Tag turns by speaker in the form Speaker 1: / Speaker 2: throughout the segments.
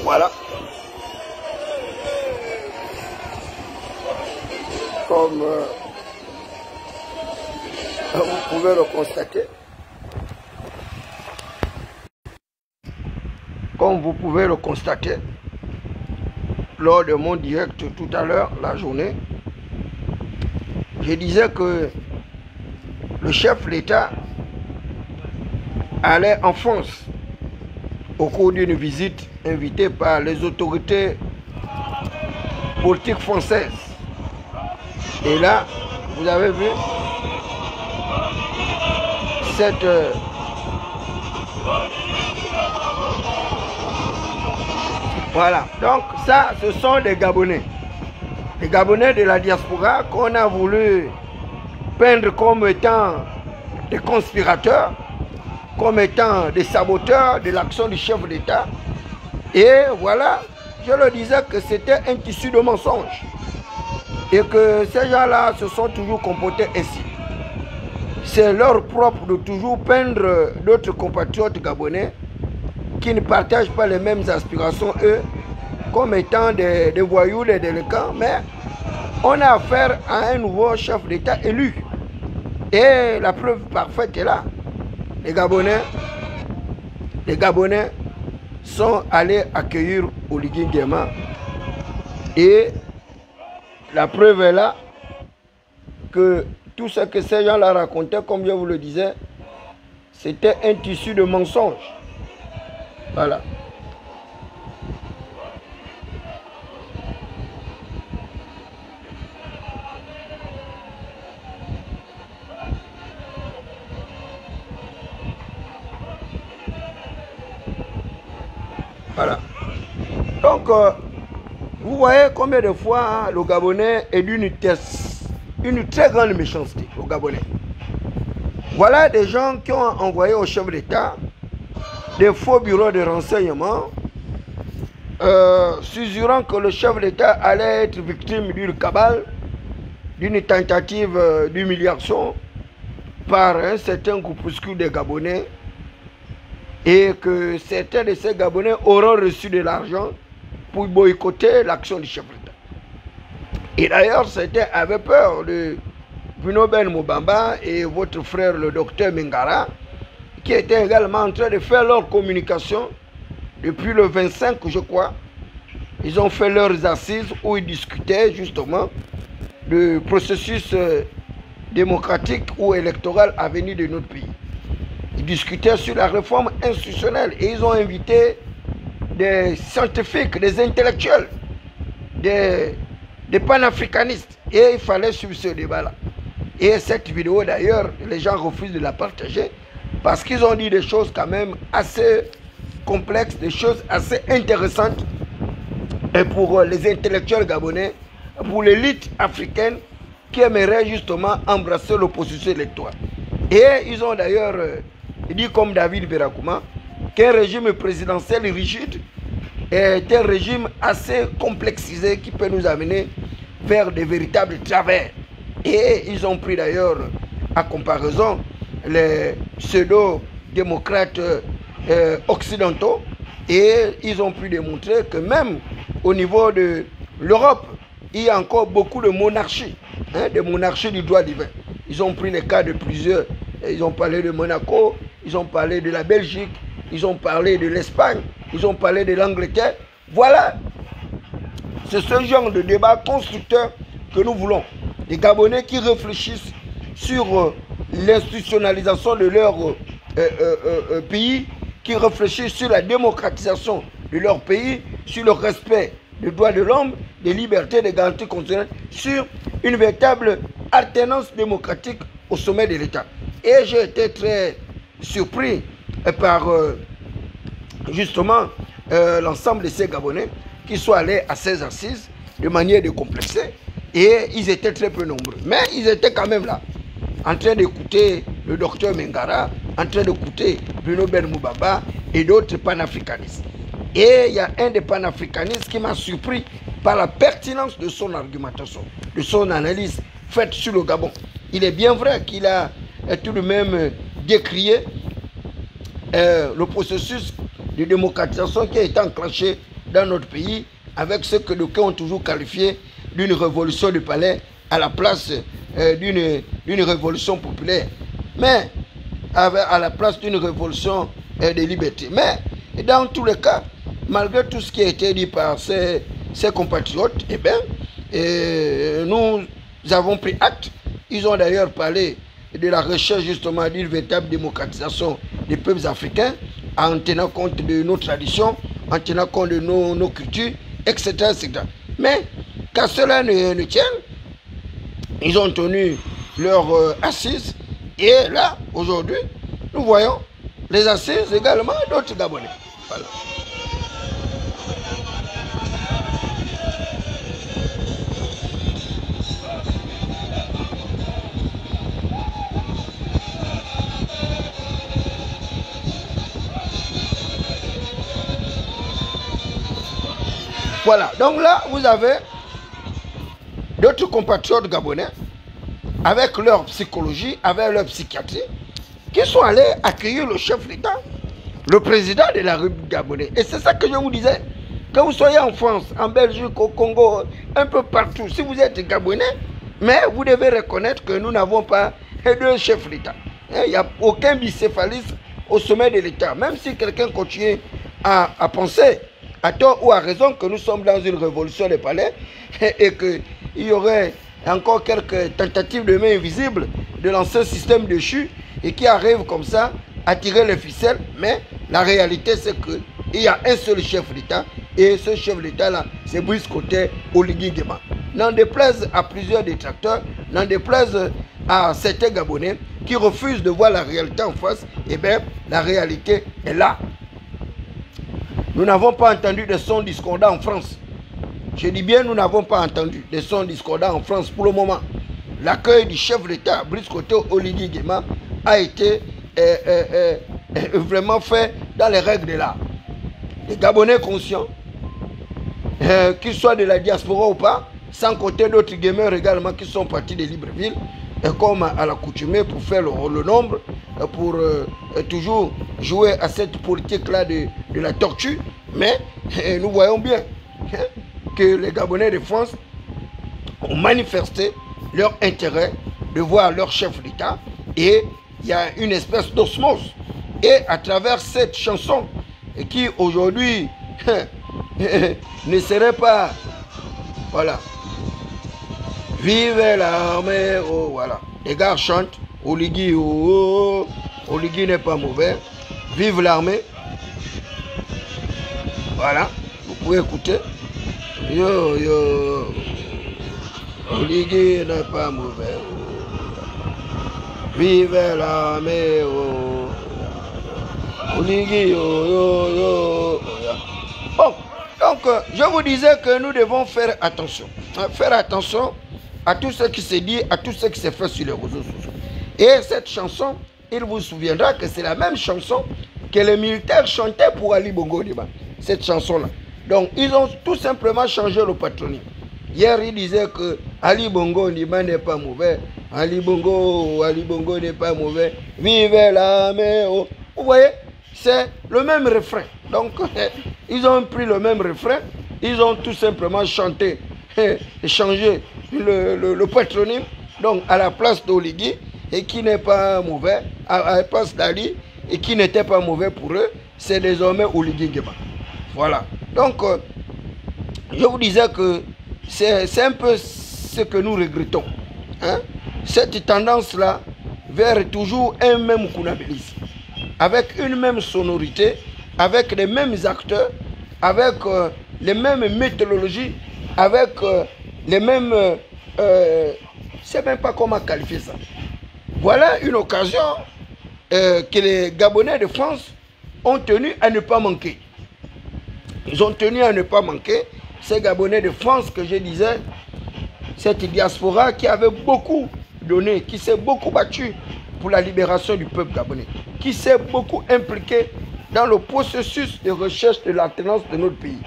Speaker 1: Voilà. Comme vous pouvez le constater. Comme vous pouvez le constater, lors de mon direct tout à l'heure, la journée, je disais que le chef de l'État allait en France au cours d'une visite invitée par les autorités politiques françaises. Et là, vous avez vu cette voilà, donc ça, ce sont des Gabonais. Les Gabonais de la diaspora qu'on a voulu peindre comme étant des conspirateurs, comme étant des saboteurs de l'action du chef d'État. Et voilà, je le disais que c'était un tissu de mensonges. Et que ces gens-là se sont toujours comportés ainsi. C'est leur propre de toujours peindre d'autres compatriotes gabonais qui ne partagent pas les mêmes aspirations, eux, comme étant des voyous, des délinquants, mais on a affaire à un nouveau chef d'État élu. Et la preuve parfaite est là. Les Gabonais sont allés accueillir Oligui Nguema. Et la preuve est là que tout ce que ces gens-là racontaient, comme je vous le disais, c'était un tissu de mensonges. Voilà. Voilà. Donc, vous voyez combien de fois hein, le Gabonais est d'une très grande méchanceté, le Gabonais. Voilà des gens qui ont envoyé au chef d'État des faux bureaux de renseignement, susurrant que le chef d'État allait être victime d'une cabale, d'une tentative d'humiliation par un certain groupuscule de Gabonais, et que certains de ces Gabonais auront reçu de l'argent pour boycotter l'action du chef d'État. Et d'ailleurs, certains avaient peur de Bruno Ben Moubamba et votre frère le docteur Mengara, qui étaient également en train de faire leur communication depuis le 25, je crois. Ils ont fait leurs assises où ils discutaient justement du processus démocratique ou électoral à venir de notre pays. Ils discutaient sur la réforme institutionnelle et ils ont invité des scientifiques, des intellectuels, des panafricanistes. Et il fallait suivre ce débat-là. Et cette vidéo d'ailleurs, les gens refusent de la partager parce qu'ils ont dit des choses quand même assez complexes, des choses assez intéressantes et pour les intellectuels gabonais, pour l'élite africaine qui aimerait justement embrasser l'opposition électorale. Et ils ont d'ailleurs dit comme David Berakouma qu'un régime présidentiel rigide est un régime assez complexisé qui peut nous amener vers des véritables travers. Et ils ont pris d'ailleurs à comparaison les pseudo-démocrates occidentaux et ils ont pu démontrer que même au niveau de l'Europe, il y a encore beaucoup de monarchies, hein, de monarchies du droit divin. Ils ont pris les cas de plusieurs, ils ont parlé de Monaco, ils ont parlé de la Belgique, ils ont parlé de l'Espagne, ils ont parlé de l'Angleterre. Voilà, c'est ce genre de débat constructeur que nous voulons. Des Gabonais qui réfléchissent sur l'institutionnalisation de leur pays, qui réfléchissent sur la démocratisation de leur pays, sur le respect des droits de l'homme, des libertés, des garanties constitutionnelles, sur une véritable alternance démocratique au sommet de l'État. Et j'ai été très surpris par justement l'ensemble de ces Gabonais qui sont allés à ces assises de manière décomplexée. Et ils étaient très peu nombreux. Mais ils étaient quand même là, en train d'écouter le docteur Mengara, en train d'écouter Bruno Ben Moubamba et d'autres panafricanistes. Et il y a un des panafricanistes qui m'a surpris par la pertinence de son argumentation, de son analyse faite sur le Gabon. Il est bien vrai qu'il a tout de même décrié le processus de démocratisation qui a été enclenché dans notre pays avec ce que d'aucuns ont toujours qualifié d'une révolution du palais à la place d'une révolution populaire. Mais à la place d'une révolution de liberté. Mais dans tous les cas, malgré tout ce qui a été dit par ses compatriotes, eh bien, nous avons pris acte. Ils ont d'ailleurs parlé de la recherche justement d'une véritable démocratisation des peuples africains en tenant compte de nos traditions, en tenant compte de nos cultures, etc., etc. Mais qu'à cela ne tienne, ils ont tenu leur assises et là, aujourd'hui, nous voyons les assises également d'autres Gabonais. Voilà. Voilà, donc là, vous avez d'autres compatriotes gabonais avec leur psychologie, avec leur psychiatrie, qui sont allés accueillir le chef d'État, le président de la République gabonaise. Et c'est ça que je vous disais, que vous soyez en France, en Belgique, au Congo, un peu partout, si vous êtes gabonais, mais vous devez reconnaître que nous n'avons pas deux chefs d'État. Il n'y a aucun bicéphalisme au sommet de l'État. Même si quelqu'un continue à penser, à tort ou à raison, que nous sommes dans une révolution des palais et qu'il y aurait encore quelques tentatives de main invisible de l'ancien système déchu et qui arrivent comme ça à tirer les ficelles. Mais la réalité, c'est qu'il y a un seul chef d'État et ce chef d'État-là, c'est Brice Clotaire Oligui Nguema. N'en déplaise à plusieurs détracteurs, n'en déplaise à certains Gabonais qui refusent de voir la réalité en face, eh bien, la réalité est là. Nous n'avons pas entendu de sons discordants en France. Je dis bien, nous n'avons pas entendu de sons discordants en France pour le moment. L'accueil du chef d'État, Brice Clotaire Oligui Nguema, a été vraiment fait dans les règles de l'art. Les Gabonais conscients, qu'ils soient de la diaspora ou pas, sans compter d'autres gamers également qui sont partis de Libreville, comme à l'accoutumée pour faire le nombre, pour toujours jouer à cette politique-là de la tortue. Mais nous voyons bien que les Gabonais de France ont manifesté leur intérêt de voir leur chef d'État et il y a une espèce d'osmose. Et à travers cette chanson qui aujourd'hui ne serait pas, voilà, vive l'armée, oh, voilà. Les gars chantent, Oligui, oh, oh, Oligui n'est pas mauvais, vive l'armée. Voilà, vous pouvez écouter. Yo, yo, Oligui n'est pas mauvais, oh, vive l'armée, oh, Oligui, oh, yo, yo. Bon, donc je vous disais que nous devons faire attention. Faire attention à tout ce qui se dit, à tout ce qui se fait sur les réseaux sociaux. Et cette chanson, il vous souviendra que c'est la même chanson que les militaires chantaient pour Ali Bongo Ondimba. Cette chanson-là. Donc, ils ont tout simplement changé le patronyme. Hier, ils disaient que Ali Bongo Ondimba n'est pas mauvais. Ali Bongo n'est pas mauvais. Vive l'armée. Oh. Vous voyez, c'est le même refrain. Donc, ils ont pris le même refrain. Ils ont tout simplement chanté et changé le patronyme. Donc, à la place d'Oligui, et qui n'est pas mauvais, à la place d'Ali, et qui n'était pas mauvais pour eux, c'est désormais Oligui Nguema. Voilà. Donc, je vous disais que c'est un peu ce que nous regrettons. Hein? Cette tendance-là vers toujours un même Kounabilisme, avec une même sonorité, avec les mêmes acteurs, avec les mêmes méthodologies, avec les mêmes... je ne sais même pas comment qualifier ça. Voilà une occasion que les Gabonais de France ont tenu à ne pas manquer. Ils ont tenu à ne pas manquer. Ces Gabonais de France que je disais, cette diaspora qui avait beaucoup donné, qui s'est beaucoup battu pour la libération du peuple gabonais, qui s'est beaucoup impliqué dans le processus de recherche de l'alternance de notre pays.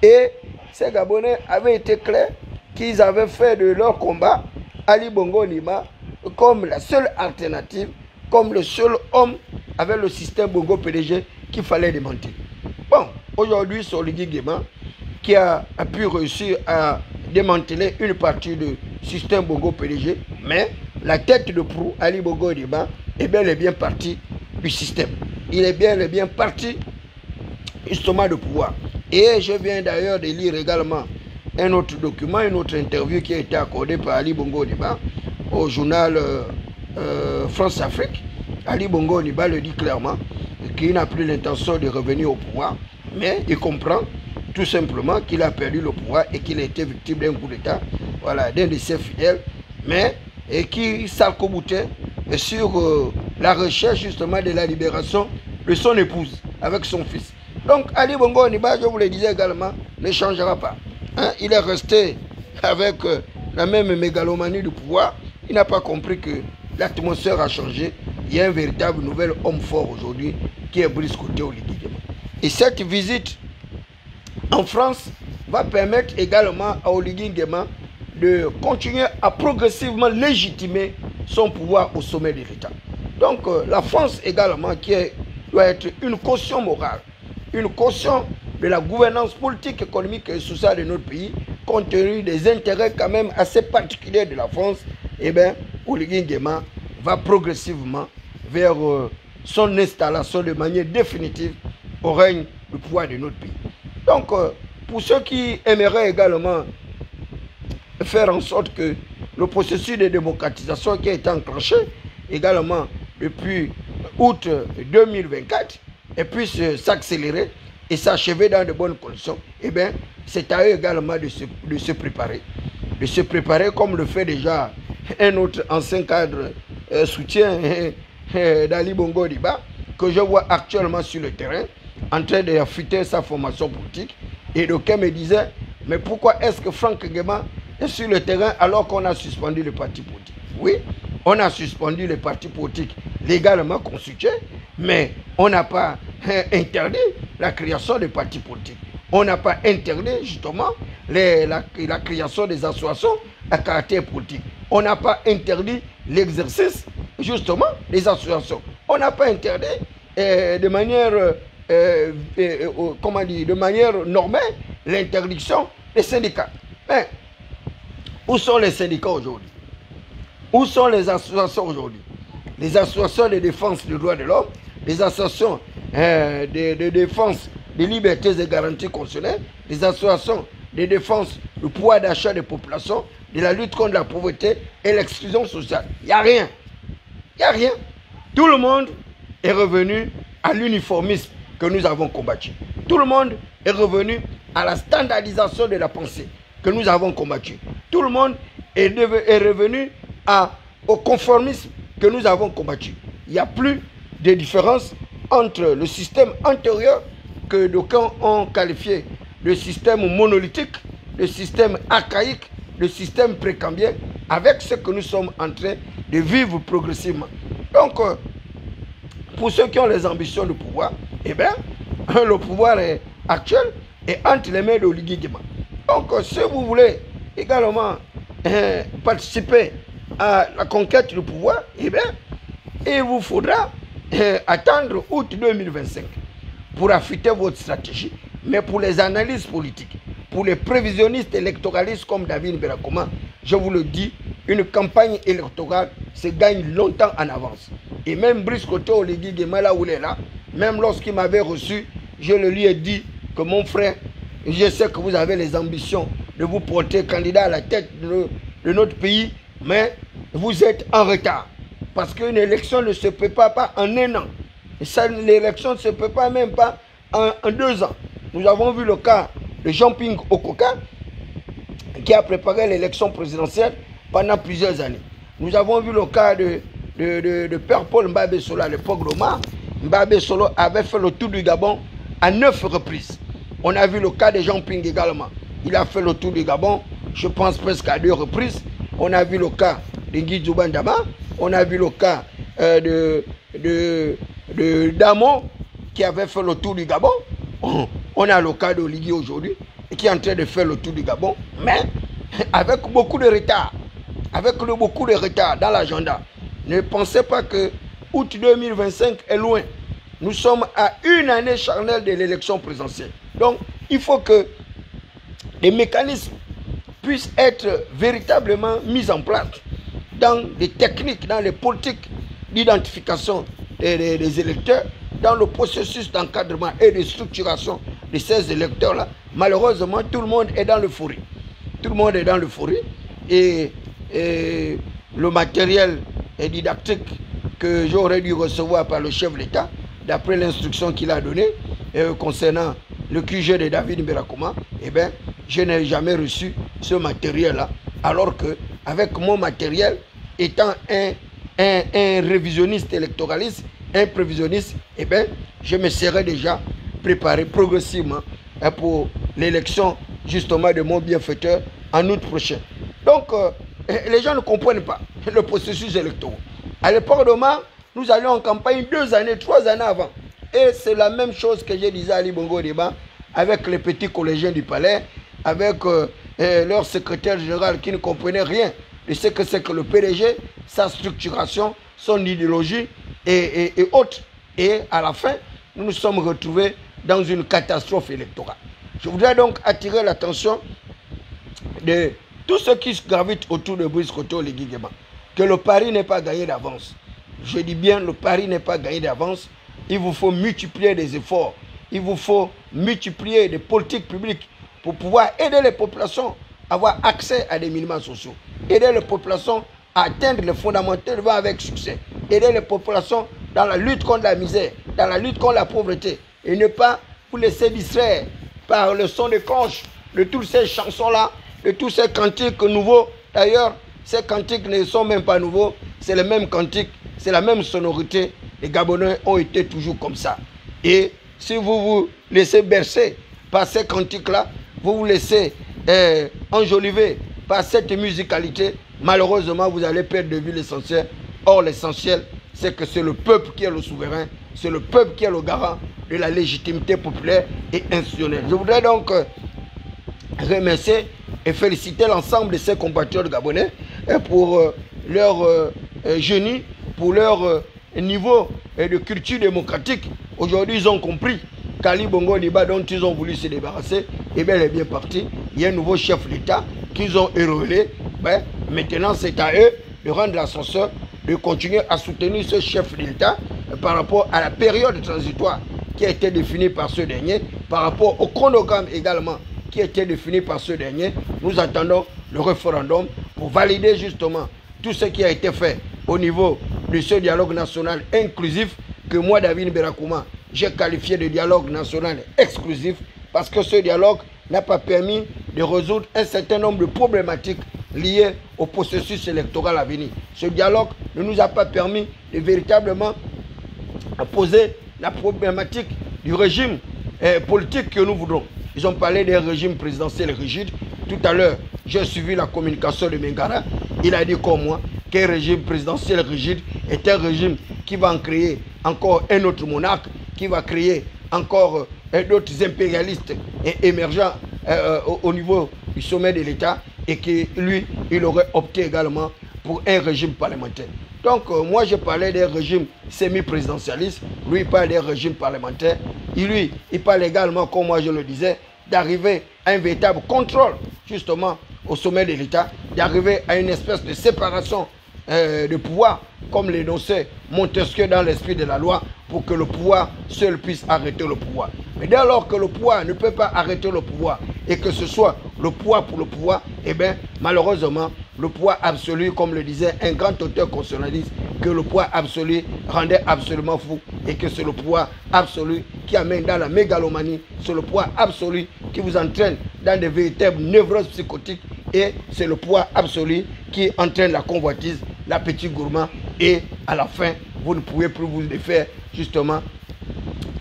Speaker 1: Et ces Gabonais avaient été clairs qu'ils avaient fait de leur combat Ali Bongo Ondimba comme la seule alternative, comme le seul homme avec le système Bongo PDG qu'il fallait démanteler. Bon, aujourd'hui, c'est Oligui Nguema qui a pu réussir à démanteler une partie du système Bongo PDG, mais la tête de proue, Ali Bongo Ondimba, est bel et bien parti du système. Il est bel et bien parti justement de pouvoir. Et je viens d'ailleurs de lire également un autre document, une autre interview qui a été accordée par Ali Bongo Ondimba au journal France Afrique. Ali Bongo Ondimba le dit clairement qu'il n'a plus l'intention de revenir au pouvoir, mais il comprend tout simplement qu'il a perdu le pouvoir et qu'il a été victime d'un coup d'État, voilà, d'un de ses fidèles, mais et qui s'arc-boutait sur la recherche justement de la libération de son épouse avec son fils. Donc Ali Bongo Ondimba, je vous le disais également, ne changera pas. Hein? Il est resté avec la même mégalomanie du pouvoir. Il n'a pas compris que l'atmosphère a changé. Il y a un véritable nouvel homme fort aujourd'hui qui est Brice Côté Oligui Nguema. Et cette visite en France va permettre également à Oligui Nguema de continuer à progressivement légitimer son pouvoir au sommet de l'État. Donc la France également doit être une caution morale, une caution de la gouvernance politique, économique et sociale de notre pays, compte tenu des intérêts quand même assez particuliers de la France. Eh bien, Oligui Nguema va progressivement vers son installation de manière définitive au règne du pouvoir de notre pays. Donc, pour ceux qui aimeraient également faire en sorte que le processus de démocratisation qui a été enclenché également depuis août 2024 puisse s'accélérer et s'achever dans de bonnes conditions, eh bien, c'est à eux également de se préparer. De se préparer comme le fait déjà un autre ancien cadre soutien d'Ali Bongo Ondimba, que je vois actuellement sur le terrain, en train d'affûter sa formation politique. Et d'aucuns me disaient, mais pourquoi est-ce que Franck Nguema est sur le terrain alors qu'on a suspendu le parti politique? Oui, on a suspendu les partis politiques légalement constitués, mais on n'a pas interdit la création des partis politiques. On n'a pas interdit justement la création des associations à caractère politique. On n'a pas interdit l'exercice justement des associations. On n'a pas interdit de manière comment dire, de manière normale l'interdiction des syndicats. Mais où sont les syndicats aujourd'hui? Où sont les associations aujourd'hui? Les associations de défense des droits de l'homme, les associations de défense des libertés et garanties constitutionnelles, les associations de défense du pouvoir d'achat des populations, de la lutte contre la pauvreté et l'exclusion sociale. Il n'y a rien. Il n'y a rien. Tout le monde est revenu à l'uniformisme que nous avons combattu. Tout le monde est revenu à la standardisation de la pensée que nous avons combattu. Tout le monde est revenu au conformisme que nous avons combattu. Il n'y a plus de différence entre le système antérieur que d'aucuns ont qualifié de système monolithique, de système archaïque, de système précambien, avec ce que nous sommes en train de vivre progressivement. Donc, pour ceux qui ont les ambitions de pouvoir, eh bien, le pouvoir actuel est entre les mains d'Oligui Nguema. Donc, si vous voulez également participer à la conquête du pouvoir, eh bien, il vous faudra attendre août 2025 pour affûter votre stratégie. Mais pour les analyses politiques, pour les prévisionnistes électoralistes comme David Berakoma, je vous le dis, une campagne électorale se gagne longtemps en avance. Et même Brice Côté Oligui Nguema, là où il est là, même lorsqu'il m'avait reçu, je le lui ai dit que mon frère, je sais que vous avez les ambitions de vous porter candidat à la tête de notre pays, mais vous êtes en retard. Parce qu'une élection ne se prépare pas en un an. L'élection ne se prépare même pas en 2 ans. Nous avons vu le cas de Jean-Ping Okoka, qui a préparé l'élection présidentielle pendant plusieurs années. Nous avons vu le cas de Père Paul Mbabé Solo à l'époque d'Omar. Mbabé Solo avait fait le tour du Gabon à 9 reprises. On a vu le cas de Jean-Ping également. Il a fait le tour du Gabon, je pense presque à 2 reprises. On a vu le cas de Guy Djoubandama. On a vu le cas de Damon qui avait fait le tour du Gabon. On a le cas d'Oligui aujourd'hui qui est en train de faire le tour du Gabon, mais avec beaucoup de retard. Avec beaucoup de retard dans l'agenda. Ne pensez pas que août 2025 est loin. Nous sommes à une année charnelle de l'élection présidentielle. Donc, il faut que des mécanismes puissent être véritablement mis en place dans les techniques, dans les politiques d'identification des électeurs, dans le processus d'encadrement et de structuration de ces électeurs-là, malheureusement, tout le monde est dans l'euphorie. Tout le monde est dans l'euphorie et le matériel didactique que j'aurais dû recevoir par le chef de l'État, d'après l'instruction qu'il a donnée concernant le QG de David Mberakouma, eh bien, je n'ai jamais reçu ce matériel-là, alors que avec mon matériel, étant un révisionniste électoraliste, un prévisionniste, eh bien, je me serais déjà préparé progressivement pour l'élection justement de mon bienfaiteur en août prochain. Donc, les gens ne comprennent pas le processus électoral. À l'époque de Omar, nous allions en campagne 2 années, 3 années avant. Et c'est la même chose que je disais à Ali Bongo Débat avec les petits collégiens du palais, avec leur secrétaire général qui ne comprenait rien de ce que c'est que le PDG, sa structuration, son idéologie et autres. Et à la fin, nous nous sommes retrouvés dans une catastrophe électorale. Je voudrais donc attirer l'attention de tous ceux qui gravitent autour de Brice Koto Ligigema, que le pari n'est pas gagné d'avance. Je dis bien, le pari n'est pas gagné d'avance. Il vous faut multiplier des efforts. Il vous faut multiplier des politiques publiques pour pouvoir aider les populations à avoir accès à des minima sociaux. Aider les populations à atteindre les fondamentaux avec succès. Aider les populations dans la lutte contre la misère, dans la lutte contre la pauvreté. Et ne pas vous laisser distraire par le son de cloche de toutes ces chansons-là, de tous ces cantiques nouveaux. D'ailleurs, ces cantiques ne sont même pas nouveaux. C'est les mêmes cantiques, c'est la même sonorité. Les Gabonais ont été toujours comme ça. Et si vous vous laissez bercer par ces cantiques-là, vous vous laissez enjoliver par cette musicalité, malheureusement, vous allez perdre de vue l'essentiel. Or, l'essentiel, c'est que c'est le peuple qui est le souverain, c'est le peuple qui est le garant de la légitimité populaire et institutionnelle. Je voudrais donc remercier et féliciter l'ensemble de ces compatriotes gabonais pour leur génie, pour leur niveau de culture démocratique. Aujourd'hui, ils ont compris qu'Ali Bongo Débat, dont ils ont voulu se débarrasser, est bel et bien parti. Il y a un nouveau chef d'État qu'ils ont érolé. Ben, maintenant, c'est à eux de rendre l'ascenseur, de continuer à soutenir ce chef d'État par rapport à la période transitoire qui a été définie par ce dernier, par rapport au chronogramme également qui a été défini par ce dernier. Nous attendons le référendum pour valider justement tout ce qui a été fait au niveau de ce dialogue national inclusif que moi, David Mberakouma, j'ai qualifié de dialogue national exclusif parce que ce dialogue n'a pas permis de résoudre un certain nombre de problématiques liées au processus électoral à venir. Ce dialogue ne nous a pas permis de véritablement poser la problématique du régime politique que nous voudrons. Ils ont parlé d'un régime présidentiel rigide. Tout à l'heure, j'ai suivi la communication de Mengara. Il a dit comme moi qu'un régime présidentiel rigide est un régime qui va en créer encore un autre monarque, qui va créer encore d'autres impérialistes émergents au niveau du sommet de l'État et que lui, il aurait opté également pour un régime parlementaire. Donc, moi, je parlais d'un régime semi-présidentialiste. Lui, il parle d'un régime parlementaire. Lui, il parle également, comme moi je le disais, d'arriver à un véritable contrôle, justement, au sommet de l'État, d'arriver à une espèce de séparation de pouvoir, comme l'énonçait Montesquieu dans l'esprit de la loi, pour que le pouvoir seul puisse arrêter le pouvoir. Mais dès lors que le pouvoir ne peut pas arrêter le pouvoir, et que ce soit le pouvoir pour le pouvoir, eh bien, malheureusement, le pouvoir absolu, comme le disait un grand auteur constitutionnaliste, que le pouvoir absolu rendait absolument fou, et que c'est le pouvoir absolu qui amène dans la mégalomanie, c'est le pouvoir absolu qui vous entraîne dans des véritables névroses psychotiques, et c'est le pouvoir absolu qui entraîne la convoitise, l'appétit gourmand, et à la fin, vous ne pouvez plus vous défaire justement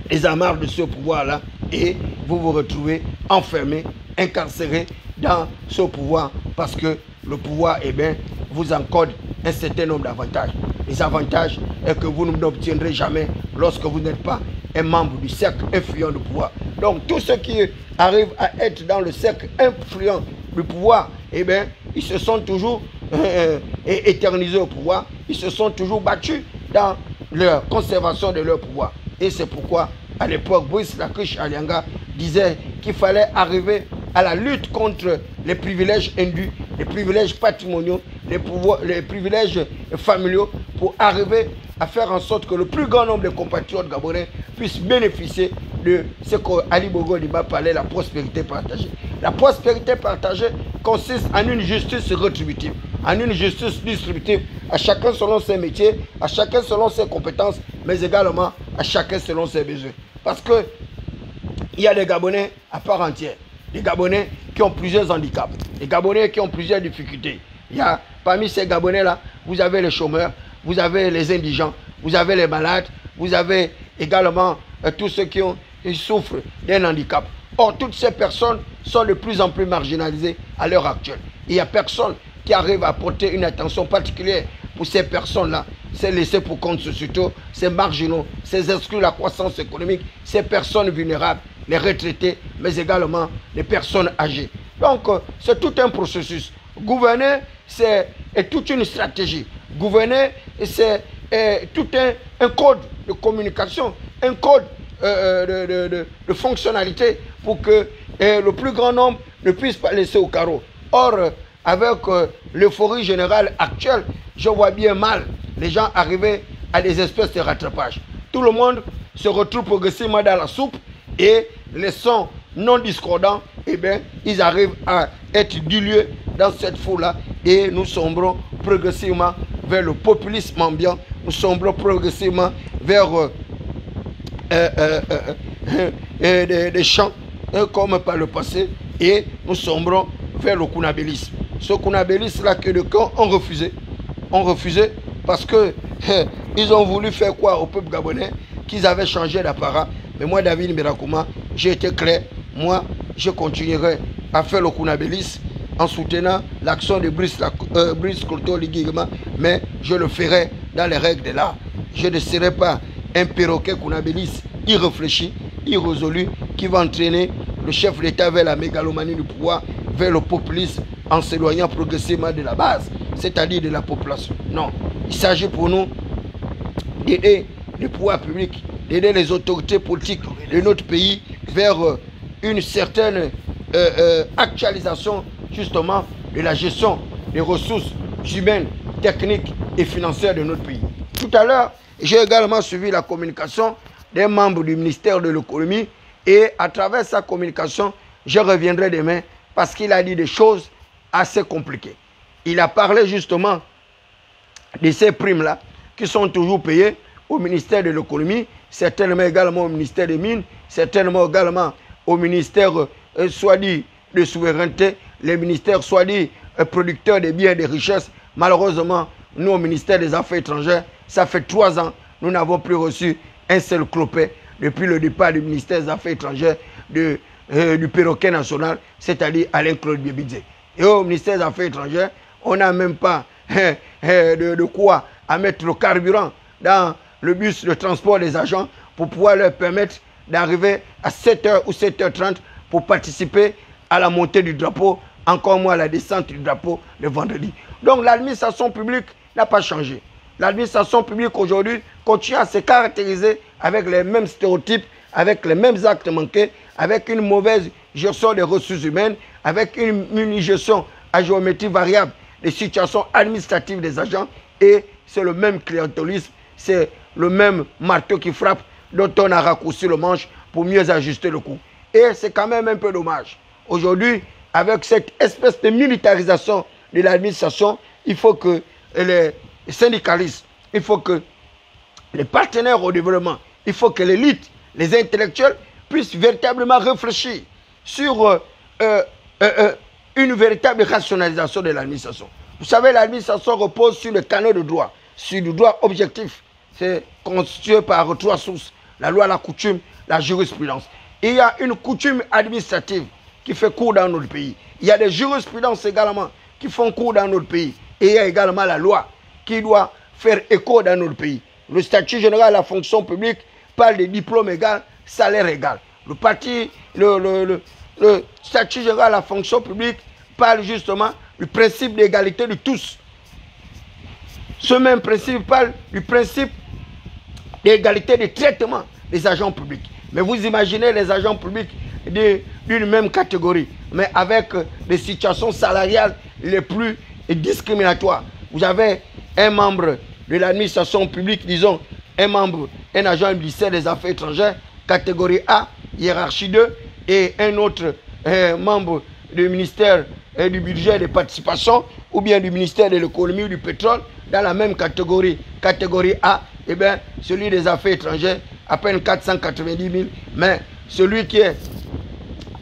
Speaker 1: les amarres de ce pouvoir-là, et vous vous retrouvez enfermé, incarcéré dans ce pouvoir, parce que le pouvoir, eh bien, vous encode un certain nombre d'avantages. Les avantages est que vous n'obtiendrez jamais lorsque vous n'êtes pas un membre du cercle influent du pouvoir. Donc, tous ceux qui arrivent à être dans le cercle influent du pouvoir, eh bien, ils se sont toujours éternisés au pouvoir, ils se sont toujours battus dans leur conservation de leur pouvoir. Et c'est pourquoi, à l'époque, Brice Lakush Alianga disait qu'il fallait arriver à la lutte contre les privilèges indus, les privilèges patrimoniaux, les privilèges familiaux, pour arriver à faire en sorte que le plus grand nombre de compatriotes gabonais puissent bénéficier de ce qu'Ali Bongo Ondimba parlait, la prospérité partagée. La prospérité partagée consiste en une justice rétributive, en une justice distributive, à chacun selon ses métiers, à chacun selon ses compétences, mais également à chacun selon ses besoins. Parce que il y a des Gabonais à part entière, des Gabonais qui ont plusieurs handicaps, des Gabonais qui ont plusieurs difficultés. Il y a, parmi ces Gabonais-là, vous avez les chômeurs, vous avez les indigents, vous avez les malades, vous avez également tous ceux qui souffrent d'un handicap. Or, toutes ces personnes sont de plus en plus marginalisées à l'heure actuelle. Il n'y a personne qui arrive à porter une attention particulière pour ces personnes-là. Ces laissés pour compte sociaux, ces marginaux, ces exclus de la croissance économique, ces personnes vulnérables, les retraités, mais également les personnes âgées. Donc, c'est tout un processus. Gouverner, c'est toute une stratégie. Gouverner, c'est tout un code de communication, un code de fonctionnalité pour que le plus grand nombre ne puisse pas laisser au carreau. Or, avec l'euphorie générale actuelle, je vois bien mal les gens arriver à des espèces de rattrapage. Tout le monde se retrouve progressivement dans la soupe et les sons non discordants, eh bien, ils arrivent à être dilués dans cette foule-là et nous sombrons progressivement vers le populisme ambiant, nous sombrons progressivement vers des chants comme par le passé et nous sombrons vers le kounabélisme. Ce kounabélisme-là que les camps ont refusé parce que ils ont voulu faire quoi au peuple gabonais, qu'ils avaient changé d'apparat. Mais moi, David Mberakouma, j'ai été clair. Moi, je continuerai à faire le kounabélisme en soutenant l'action de Brice Clotaire Ligirima, mais je le ferai dans les règles de l'art. Je ne serai pas un perroquet kounabéliste irréfléchi, irrésolu, qui va entraîner le chef d'État vers la mégalomanie du pouvoir, vers le populisme, en s'éloignant progressivement de la base, c'est-à-dire de la population. Non, il s'agit pour nous d'aider le pouvoir public, d'aider les autorités politiques de notre pays vers une certaine actualisation justement de la gestion des ressources humaines, techniques et financières de notre pays. Tout à l'heure, j'ai également suivi la communication d'un membre du ministère de l'économie et à travers sa communication, je reviendrai demain parce qu'il a dit des choses assez compliquées. Il a parlé justement de ces primes-là qui sont toujours payées au ministère de l'économie, certainement également au ministère des Mines, certainement également au ministère soit dit de souveraineté, les ministères soit dit producteurs des biens et des richesses. Malheureusement, nous au ministère des Affaires étrangères, ça fait 3 ans, nous n'avons plus reçu un seul clopet depuis le départ du ministère des Affaires étrangères du perroquet national, c'est-à-dire Alain-Claude Biebidze. Et au ministère des Affaires étrangères, on n'a même pas de quoi à mettre le carburant dans le bus de transport des agents pour pouvoir leur permettre d'arriver à 7h ou 7h30 pour participer à la montée du drapeau, encore moins à la descente du drapeau le vendredi. Donc l'administration publique n'a pas changé. L'administration publique aujourd'hui continue à se caractériser avec les mêmes stéréotypes, avec les mêmes actes manqués, avec une mauvaise gestion des ressources humaines, avec une gestion à géométrie variable des situations administratives des agents, et c'est le même clientélisme, c'est le même marteau qui frappe dont on a raccourci le manche pour mieux ajuster le coup. Et c'est quand même un peu dommage. Aujourd'hui, avec cette espèce de militarisation de l'administration, il faut que les syndicalistes, il faut que les partenaires au développement, il faut que l'élite, les intellectuels puissent véritablement réfléchir sur une véritable rationalisation de l'administration. Vous savez, l'administration repose sur le canot de droit, sur du droit objectif. C'est constitué par 3 sources: la loi, la coutume, la jurisprudence. Et il y a une coutume administrative qui fait cours dans notre pays. Il y a des jurisprudences également qui font cours dans notre pays. Et il y a également la loi qui doit faire écho dans notre pays. Le statut général de la fonction publique parle de diplôme égal, salaire égal. Le statut général de la fonction publique parle justement du principe d'égalité de tous. Ce même principe parle du principe d'égalité de traitement des agents publics. Mais vous imaginez les agents publics d'une même catégorie, mais avec des situations salariales les plus discriminatoires. Vous avez un membre de l'administration publique, disons, un agent du ministère des Affaires étrangères, catégorie A, hiérarchie 2, et un autre membre du ministère du budget et des participations, ou bien du ministère de l'économie ou du pétrole, dans la même catégorie, catégorie A, eh bien, celui des affaires étrangères, à peine 490 000, mais celui qui est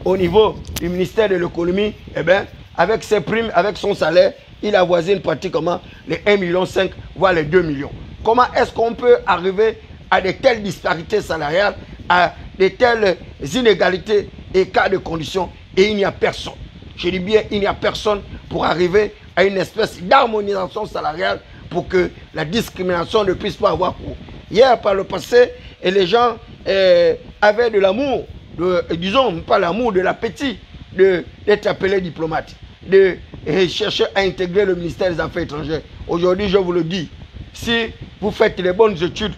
Speaker 1: au niveau du ministère de l'économie, eh bien, avec ses primes, avec son salaire, il avoisine pratiquement les 1,5 million, voire les 2 millions. Comment est-ce qu'on peut arriver à de telles disparités salariales, à de telles inégalités et cas de conditions, et il n'y a personne. Je dis bien, il n'y a personne pour arriver à une espèce d'harmonisation salariale pour que la discrimination ne puisse pas avoir cours. Hier, par le passé, et les gens avaient de l'amour, disons, pas l'amour, de l'appétit d'être appelés diplomates, de chercher à intégrer le ministère des Affaires étrangères. Aujourd'hui, je vous le dis, si vous faites les bonnes études,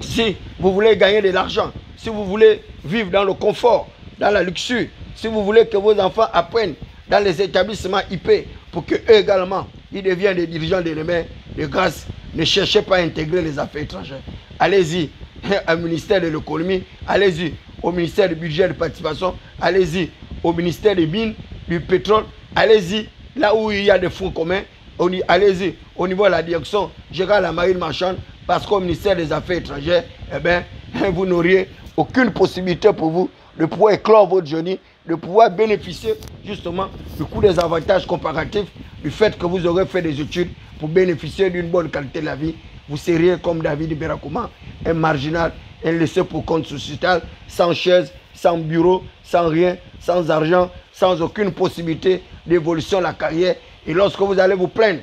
Speaker 1: si vous voulez gagner de l'argent, si vous voulez vivre dans le confort, dans la luxure, si vous voulez que vos enfants apprennent dans les établissements IP pour qu'eux également, ils deviennent des dirigeants de demain, de grâce, ne cherchez pas à intégrer les affaires étrangères. Allez-y au ministère de l'économie, allez-y au ministère du budget et de participation, allez-y au ministère des mines, du pétrole, allez-y là où il y a des fonds communs, allez-y au niveau de la direction générale de la marine marchande, parce qu'au ministère des Affaires étrangères, eh bien, vous n'auriez aucune possibilité pour vous de pouvoir éclore votre journée, de pouvoir bénéficier justement du coût des avantages comparatifs, du fait que vous aurez fait des études pour bénéficier d'une bonne qualité de la vie. Vous seriez comme David Berakouma, un marginal, un laissé pour compte sociétal, sans chaise, sans bureau, sans rien, sans argent, sans aucune possibilité d'évolution de la carrière. Et lorsque vous allez vous plaindre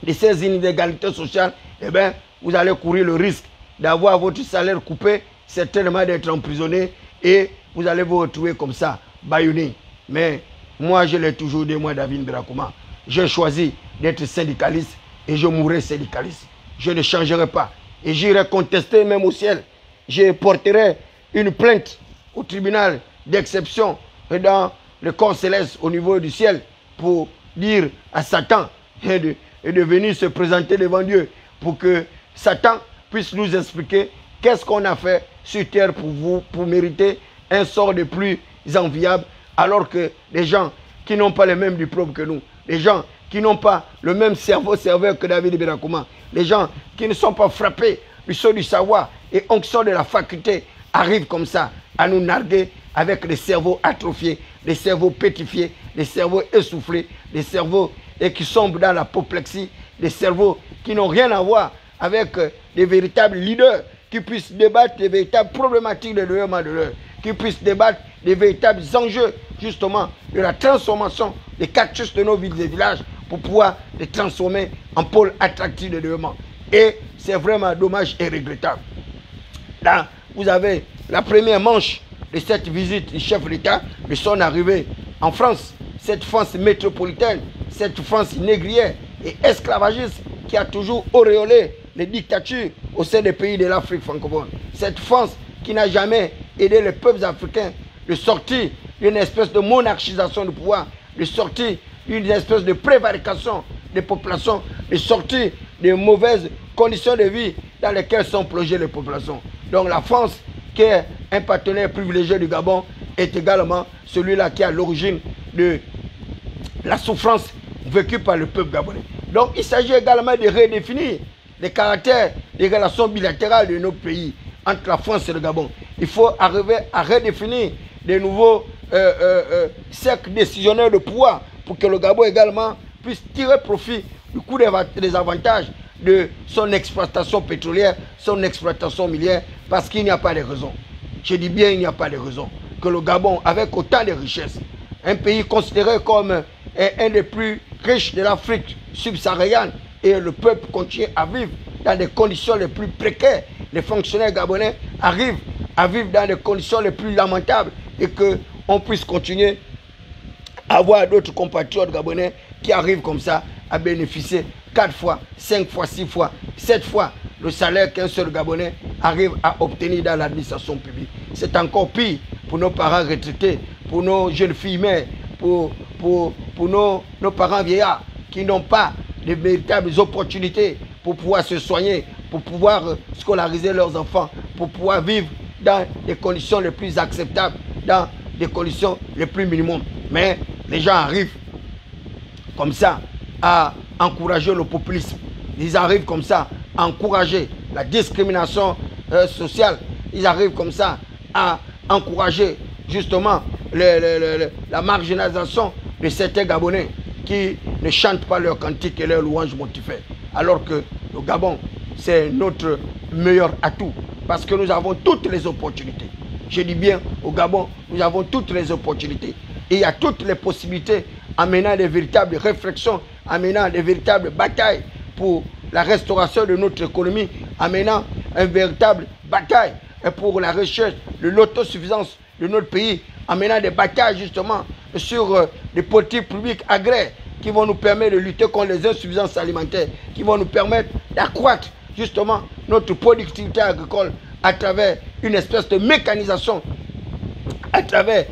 Speaker 1: de ces inégalités sociales, eh bien, vous allez courir le risque d'avoir votre salaire coupé, certainement d'être emprisonné, et vous allez vous retrouver comme ça, bâillonné. Mais moi, je l'ai toujours dit, moi, David Berakouma, j'ai choisi d'être syndicaliste et je mourrai syndicaliste. Je ne changerai pas. Et j'irai contester même au ciel. Je porterai une plainte au tribunal d'exception et dans le corps céleste au niveau du ciel pour dire à Satan de venir se présenter devant Dieu pour que Satan puisse nous expliquer qu'est-ce qu'on a fait sur terre pour mériter un sort de plus enviable, alors que les gens qui n'ont pas les mêmes diplômes que nous, les gens qui n'ont pas le même cerveau-serveur que David Berakouma, les gens qui ne sont pas frappés du sceau du savoir et onction de la faculté, arrivent comme ça à nous narguer avec des cerveaux atrophiés, des cerveaux pétrifiés, des cerveaux essoufflés, des cerveaux qui sombrent dans l'apoplexie, des cerveaux qui n'ont rien à voir avec des véritables leaders qui puissent débattre des véritables problématiques de développement de l'heure, qui puissent débattre des véritables enjeux, justement, de la transformation des cactus de nos villes et villages pour pouvoir les transformer en pôles attractifs de développement. Et c'est vraiment dommage et regrettable. Là, vous avez la première manche de cette visite du chef d'État, de son arrivée en France, cette France métropolitaine, cette France négrière et esclavagiste qui a toujours auréolé les dictatures au sein des pays de l'Afrique francophone. Cette France qui n'a jamais aidé les peuples africains de sortir d'une espèce de monarchisation du pouvoir, de sortir d'une espèce de prévarication des populations, de sortir des mauvaises conditions de vie dans lesquelles sont plongées les populations. Donc la France, qui est un partenaire privilégié du Gabon, est également celui-là qui est à l'origine de la souffrance vécue par le peuple gabonais. Donc il s'agit également de redéfinir les caractères des relations bilatérales de nos pays entre la France et le Gabon. Il faut arriver à redéfinir de nouveaux cercles décisionnaires de pouvoir pour que le Gabon également puisse tirer profit du coût des avantages de son exploitation pétrolière, son exploitation minière, parce qu'il n'y a pas de raison. Je dis bien il n'y a pas de raison que le Gabon, avec autant de richesses, un pays considéré comme un des plus riches de l'Afrique subsaharienne, et le peuple continue à vivre dans des conditions les plus précaires. Les fonctionnaires gabonais arrivent à vivre dans des conditions les plus lamentables et qu'on puisse continuer à avoir d'autres compatriotes gabonais qui arrivent comme ça à bénéficier 4 fois, 5 fois, 6 fois, 7 fois le salaire qu'un seul Gabonais arrive à obtenir dans l'administration publique. C'est encore pire pour nos parents retraités, pour nos jeunes filles mères, pour nos parents vieillards qui n'ont pas de véritables opportunités pour pouvoir se soigner, pour pouvoir scolariser leurs enfants, pour pouvoir vivre dans des conditions les plus acceptables, dans des conditions les plus minimum. Mais les gens arrivent comme ça à encourager le populisme. Ils arrivent comme ça à encourager la discrimination sociale. Ils arrivent comme ça à encourager justement la marginalisation de certains Gabonais qui ne chantent pas leurs cantiques et leurs louanges mortifères. Alors que le Gabon, c'est notre meilleur atout parce que nous avons toutes les opportunités. Je dis bien, au Gabon, nous avons toutes les opportunités. Et il y a toutes les possibilités en menant des véritables réflexions, en menant des véritables batailles pour la restauration de notre économie, en menant une véritable bataille pour la recherche de l'autosuffisance de notre pays, en menant des batailles justement sur des politiques publiques agraires qui vont nous permettre de lutter contre les insuffisances alimentaires, qui vont nous permettre d'accroître justement notre productivité agricole à travers une espèce de mécanisation, à travers